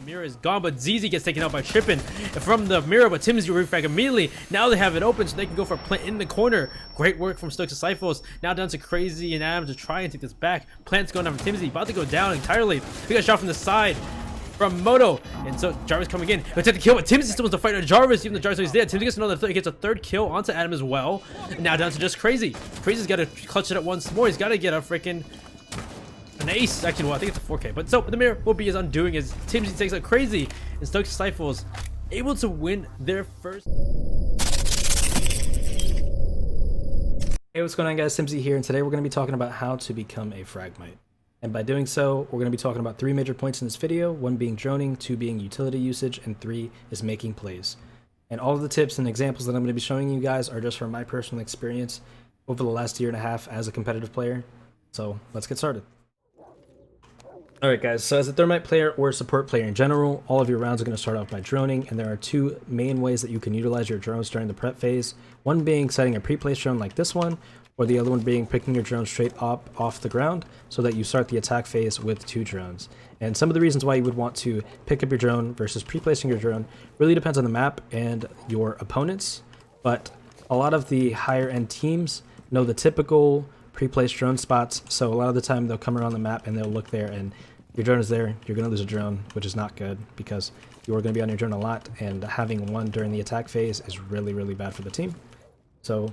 mirror is gone, but ZZ gets taken out by tripping from the mirror, but Timzy refrag immediately. Now they have it open, so they can go for a plant in the corner. Great work from SteelSeries. Now down to Crazy and Adam to try and take this back. Plant's going down from Timzy, about to go down entirely. We got a shot from the side from Moto, and so Jarvis coming in. Let's take the kill, but Timzy still wants to fight on Jarvis, even though Jarvis is dead. Timzy gets another gets a third kill onto Adam as well. And now down to just Crazy. Crazy's got to clutch it up once more. He's got to get a freaking an ace. Actually, well, I think it's a 4K. But so the mirror will be his undoing as Timzy takes out Crazy, and SteelSeries able to win their first. Hey, what's going on, guys? Timzy here, and today we're going to be talking about how to become a Fragmite. And by doing so, we're going to be talking about 3 major points in this video, 1 being droning, 2 being utility usage, and 3 is making plays. And all of the tips and examples that I'm going to be showing you guys are just from my personal experience over the last 1.5 years as a competitive player. So let's get started. Alright guys, so as a Thermite player or a support player in general, all of your rounds are going to start off by droning, and there are 2 main ways that you can utilize your drones during the prep phase. One being setting a pre-placed drone like this one, or the other one being picking your drone straight up off the ground so that you start the attack phase with 2 drones. And some of the reasons why you would want to pick up your drone versus pre-placing your drone really depends on the map and your opponents, but a lot of the higher end teams know the typical pre-placed drone spots, so a lot of the time they'll come around the map and they'll look there, and your drone is there, you're going to lose a drone, which is not good because you are going to be on your drone a lot, and having one during the attack phase is really, really bad for the team. So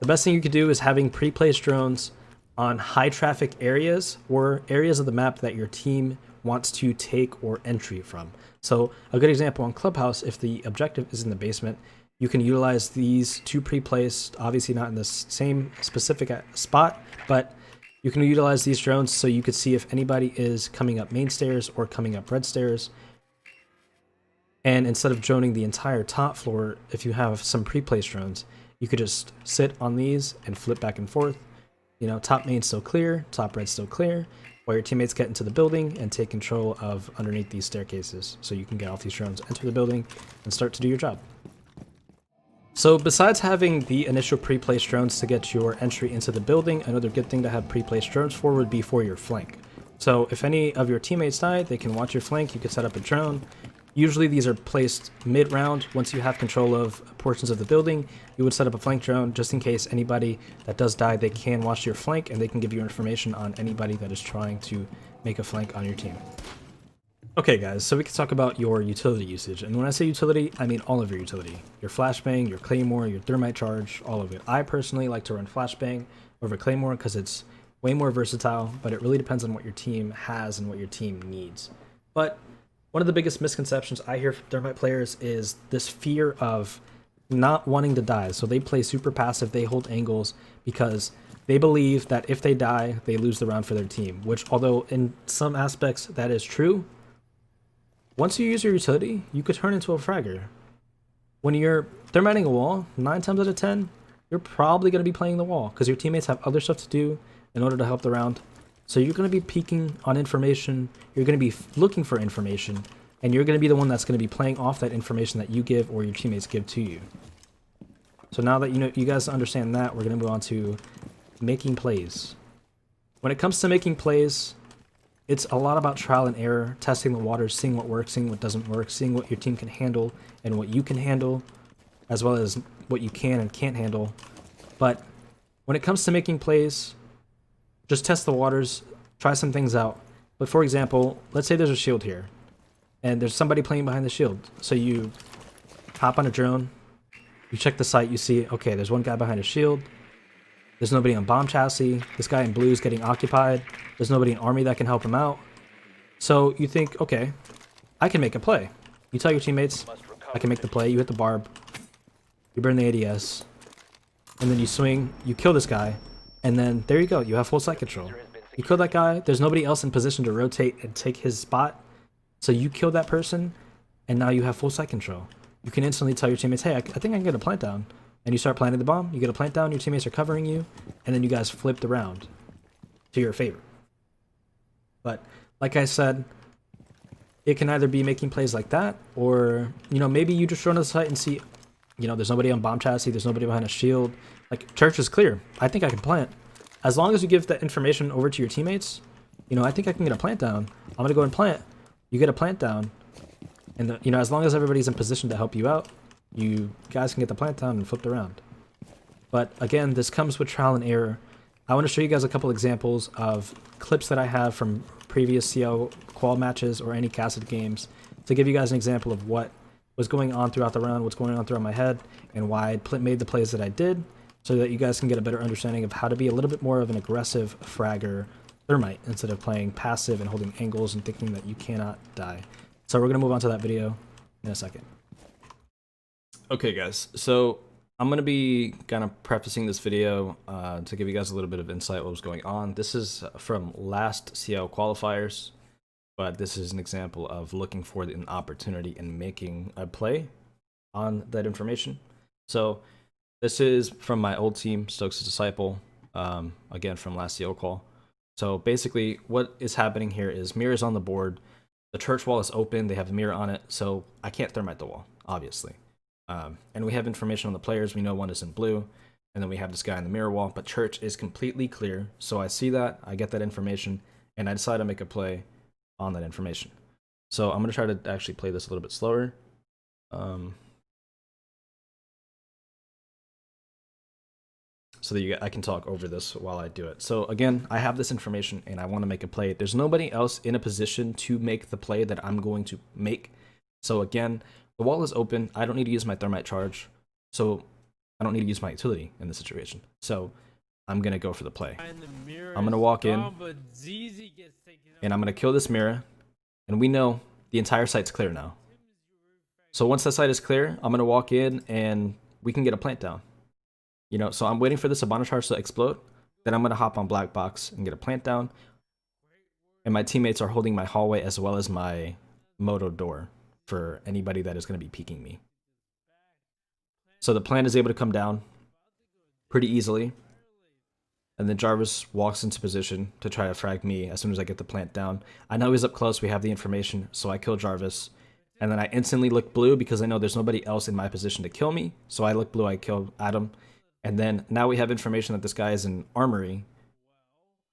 the best thing you could do is having pre-placed drones on high traffic areas or areas of the map that your team wants to take or entry from. So a good example on Clubhouse, if the objective is in the basement, you can utilize these 2 pre-placed, obviously not in the same specific spot, but you can utilize these drones so you could see if anybody is coming up main stairs or coming up red stairs. And instead of droning the entire top floor, if you have some pre-placed drones, you could just sit on these and flip back and forth. You know, top main still clear, top red still clear, while your teammates get into the building and take control of underneath these staircases. So you can get off these drones, enter the building, and start to do your job. So besides having the initial pre-placed drones to get your entry into the building, another good thing to have pre-placed drones for would be for your flank. So if any of your teammates die, they can watch your flank, you could set up a drone. Usually these are placed mid-round. Once you have control of portions of the building, you would set up a flank drone just in case anybody that does die, they can watch your flank and they can give you information on anybody that is trying to make a flank on your team. Okay guys, so we can talk about your utility usage. And when I say utility, I mean all of your utility. Your flashbang, your claymore, your thermite charge, all of it. I personally like to run flashbang over claymore because it's way more versatile, but it really depends on what your team has and what your team needs. But one of the biggest misconceptions I hear from Thermite players is this fear of not wanting to die. So they play super passive, they hold angles because they believe that if they die, they lose the round for their team, which although in some aspects that is true, once you use your utility, you could turn into a fragger. When you're thermiting a wall, 9 times out of 10, you're probably going to be playing the wall because your teammates have other stuff to do in order to help the round. So you're going to be peeking on information, you're going to be looking for information, and you're going to be the one that's going to be playing off that information that you give or your teammates give to you. So now that you guys understand that, we're going to move on to making plays. When it comes to making plays, it's a lot about trial and error, testing the waters, seeing what works, seeing what doesn't work, seeing what your team can handle and what you can handle, as well as what you can and can't handle. But when it comes to making plays, just test the waters, try some things out. But for example, let's say there's a shield here, and there's somebody playing behind the shield. So you hop on a drone, you check the site, you see, okay, there's one guy behind a shield, there's nobody on bomb chassis, this guy in blue is getting occupied, there's nobody in army that can help him out. So you think, okay, I can make a play. You tell your teammates, I can make the play, you hit the barb, you burn the ADS, and then you swing, you kill this guy, and then there you go, you have full site control. You kill that guy, there's nobody else in position to rotate and take his spot, so you kill that person, and now you have full site control. You can instantly tell your teammates, hey, I think I can get a plant down. And you start planting the bomb, you get a plant down, your teammates are covering you, and then you guys flip the round to your favor. But like I said, it can either be making plays like that, or, you know, maybe you just run to the site and see, you know, there's nobody on bomb chassis, there's nobody behind a shield, like, church is clear, I think I can plant. As long as you give that information over to your teammates, you know, I think I can get a plant down, I'm gonna go and plant. You get a plant down, and you know, as long as everybody's in position to help you out, you guys can get the plant down and flipped around. But again, this comes with trial and error. I want to show you guys a couple examples of clips that I have from previous CO qual matches or any casted games to give you guys an example of what was going on throughout the round, what's going on throughout my head, and why I made the plays that I did, so that you guys can get a better understanding of how to be a little bit more of an aggressive fragger Thermite instead of playing passive and holding angles and thinking that you cannot die. So we're going to move on to that video in a second. Okay guys, so I'm going to be kind of prefacing this video to give you guys a little bit of insight what was going on. This is from last CL qualifiers, but this is an example of looking for an opportunity and making a play on that information. So this is from my old team, Stokes' Disciple, again from last CL qual. So basically what is happening here is mirrors on the board. The church wall is open, they have a mirror on it, so I can't thermite the wall, obviously. And we have information on the players. We know one is in blue, and then we have this guy in the mirror wall, but church is completely clear. So I see that, I get that information, and I decide to make a play on that information. So I'm going to try to actually play this a little bit slower. So that I can talk over this while I do it. So again, I have this information and I want to make a play. There's nobody else in a position to make the play that I'm going to make. So again, the wall is open. I don't need to use my thermite charge. So I don't need to use my utility in this situation. So I'm going to go for the play. I'm going to walk in and I'm going to kill this mirror. And we know the entire site's clear now. So once that site is clear, I'm going to walk in and we can get a plant down. You know, so I'm waiting for this Abana charge to explode. Then I'm going to hop on black box and get a plant down. And my teammates are holding my hallway as well as my moto door for anybody that is going to be peeking me. So the plant is able to come down pretty easily. And then Jarvis walks into position to try to frag me as soon as I get the plant down. I know he's up close. We have the information. So I kill Jarvis. And then I instantly look blue because I know there's nobody else in my position to kill me. So I look blue. I kill Adam. And then now we have information that this guy is in armory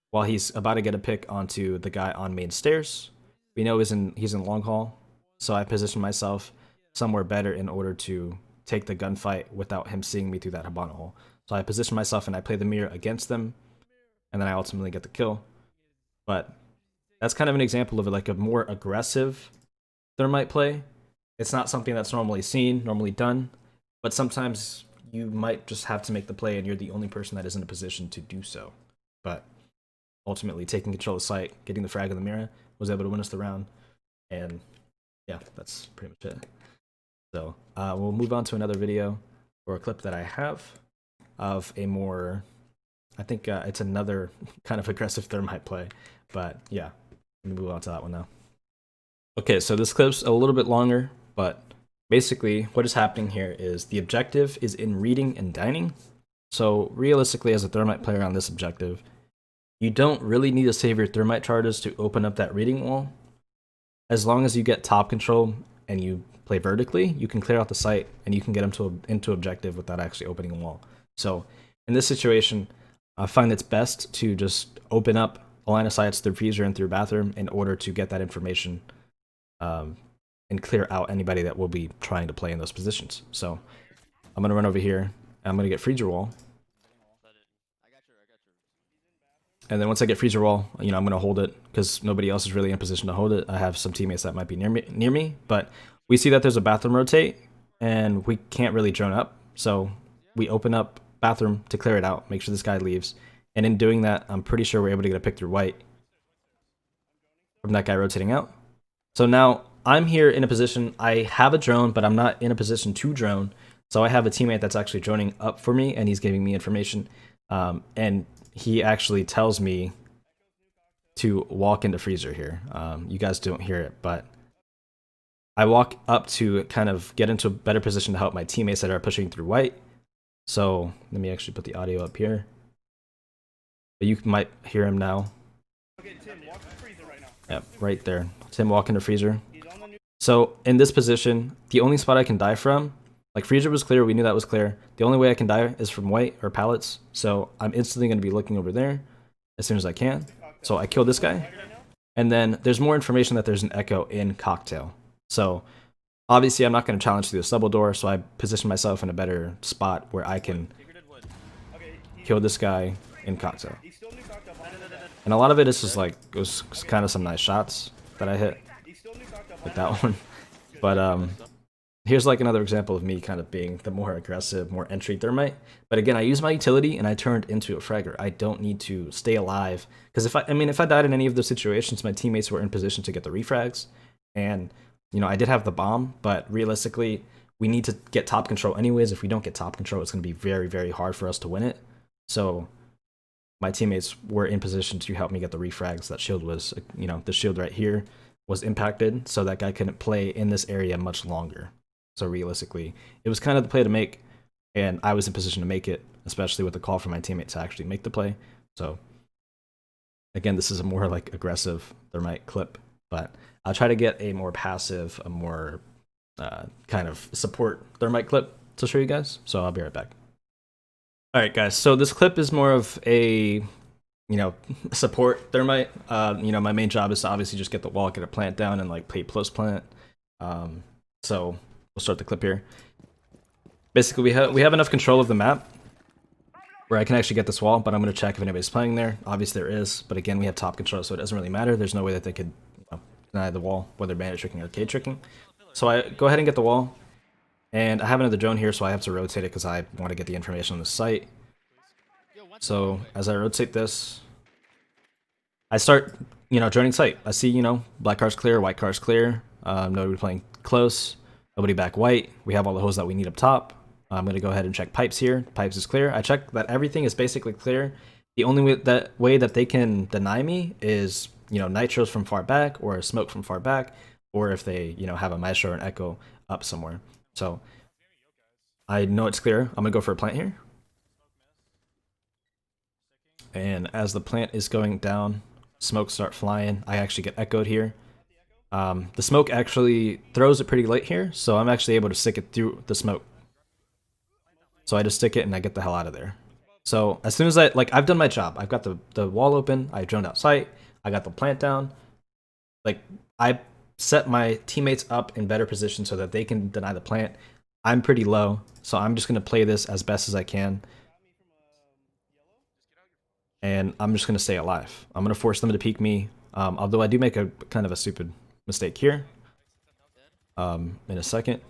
while he's about to get a pick onto the guy on main stairs. We know he's in long haul, so I position myself somewhere better in order to take the gunfight without him seeing me through that Habana hole. So I position myself and I play the mirror against them, and then I ultimately get the kill. But that's kind of an example of like a more aggressive Thermite play. It's not something that's normally seen, normally done, but sometimes you might just have to make the play and you're the only person that is in a position to do so. But ultimately taking control of the site, getting the frag in the mirror, was able to win us the round. And yeah, that's pretty much it. So we'll move on to another video or a clip that I have of a more, I think it's another kind of aggressive Thermite play. But yeah, let me move on to that one now. Okay, so this clip's a little bit longer, but basically, what is happening here is the objective is in reading and dining. So realistically, as a Thermite player on this objective, you don't really need to save your Thermite charges to open up that reading wall. As long as you get top control and you play vertically, you can clear out the site and you can get them into objective without actually opening a wall. So in this situation, I find it's best to just open up a line of sights through freezer and through bathroom in order to get that information and clear out anybody that will be trying to play in those positions. So I'm going to run over here, and I'm going to get freezer wall. And then once I get freezer wall, you know, I'm going to hold it because nobody else is really in position to hold it. I have some teammates that might be near me, but we see that there's a bathroom rotate and we can't really drone up. So we open up bathroom to clear it out, make sure this guy leaves. And in doing that, I'm pretty sure we're able to get a pick through white from that guy rotating out. So now I'm here in a position, I have a drone, but I'm not in a position to drone. So I have a teammate that's actually droning up for me, and he's giving me information. And he actually tells me to walk into freezer here. You guys don't hear it, but I walk up to kind of get into a better position to help my teammates that are pushing through white. So let me actually put the audio up here. But you might hear him now. Okay, Tim, walk to freezer right now. Yep, right there. Tim walk into freezer. So in this position, the only spot I can die from, like freezer was clear, we knew that was clear. The only way I can die is from white or pallets. So I'm instantly going to be looking over there as soon as I can. So I kill this guy. And then there's more information that there's an echo in Cocktail. So obviously I'm not going to challenge through the double door, so I position myself in a better spot where I can kill this guy in Cocktail. And a lot of it is just like, it was kind of some nice shots that I hit, like that one. But here's like another example of me kind of being the more aggressive, more entry Thermite. But again, I use my utility and I turned into a fragger. I don't need to stay alive, because if I died in any of those situations, my teammates were in position to get the refrags, and you know, I did have the bomb, but realistically, we need to get top control anyways. If we don't get top control, it's going to be very, very hard for us to win it. So my teammates were in position to help me get the refrags. That shield was, you know, the shield right here was impacted, so that guy couldn't play in this area much longer. So realistically, it was kind of the play to make, and I was in position to make it, especially with the call from my teammate to actually make the play. So again, this is a more like aggressive Thermite clip, but I'll try to get a more passive, a more kind of support Thermite clip to show you guys. So I'll be right back. All right, guys. So this clip is more of a, you know, support Thermite. You know, my main job is to obviously just get the wall, get a plant down, and like play close plant. So we'll start the clip here. Basically, we have enough control of the map where I can actually get this wall, but I'm going to check if anybody's playing there. Obviously there is, but again, we have top control, so it doesn't really matter. There's no way that they could, you know, deny the wall, whether bandit tricking or K tricking. So I go ahead and get the wall, and I have another drone here, so I have to rotate it because I want to get the information on the site. So as I rotate this, I start, you know, joining site. I see, you know, black car's clear, white car's clear. Nobody playing close, nobody back white. We have all the holes that we need up top. I'm going to go ahead and check pipes here. Pipes is clear. I check that everything is basically clear. The only way that they can deny me is, you know, nitros from far back or smoke from far back, or if they, you know, have a maestro or an echo up somewhere. So I know it's clear. I'm going to go for a plant here. And as the plant is going down, smokes start flying. I actually get echoed here. The smoke actually throws it pretty late here, so I'm actually able to stick it through the smoke. So I just stick it and I get the hell out of there. So as soon as I've done my job. I've got the wall open, I droned out sight, I got the plant down. Like, I set my teammates up in better position so that they can deny the plant. I'm pretty low, so I'm just going to play this as best as I can. And I'm just going to stay alive. I'm going to force them to peek me, although I do make a kind of a stupid mistake here in a second.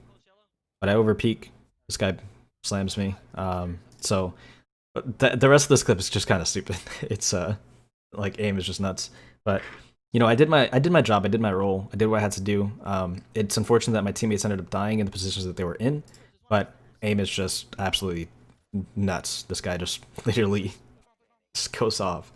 But I overpeak. This guy slams me. So the rest of this clip is just kind of stupid. It's like aim is just nuts. But you know, I did my job. I did my role. I did what I had to do. It's unfortunate that my teammates ended up dying in the positions that they were in, but aim is just absolutely nuts. This guy just literally just goes off.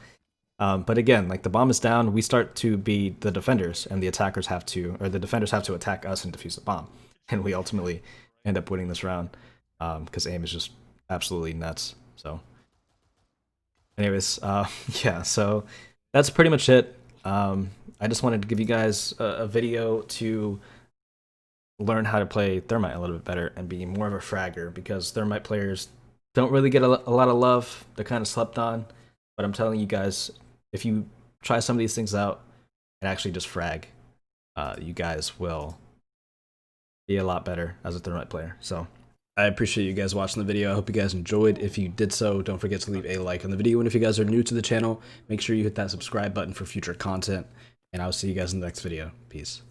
But again, like, the bomb is down, we start to be the defenders, and the attackers have to, or the defenders have to attack us and defuse the bomb, and we ultimately end up winning this round because aim is just absolutely nuts. So anyways, yeah, so that's pretty much it. I just wanted to give you guys a video to learn how to play Thermite a little bit better and be more of a fragger, because Thermite players don't really get a lot of love. They're kind of slept on, but I'm telling you guys, if you try some of these things out and actually just frag, you guys will be a lot better as a Thermite player. So I appreciate you guys watching the video. I hope you guys enjoyed. If you did so, don't forget to leave a like on the video. And if you guys are new to the channel, make sure you hit that subscribe button for future content. And I'll see you guys in the next video. Peace.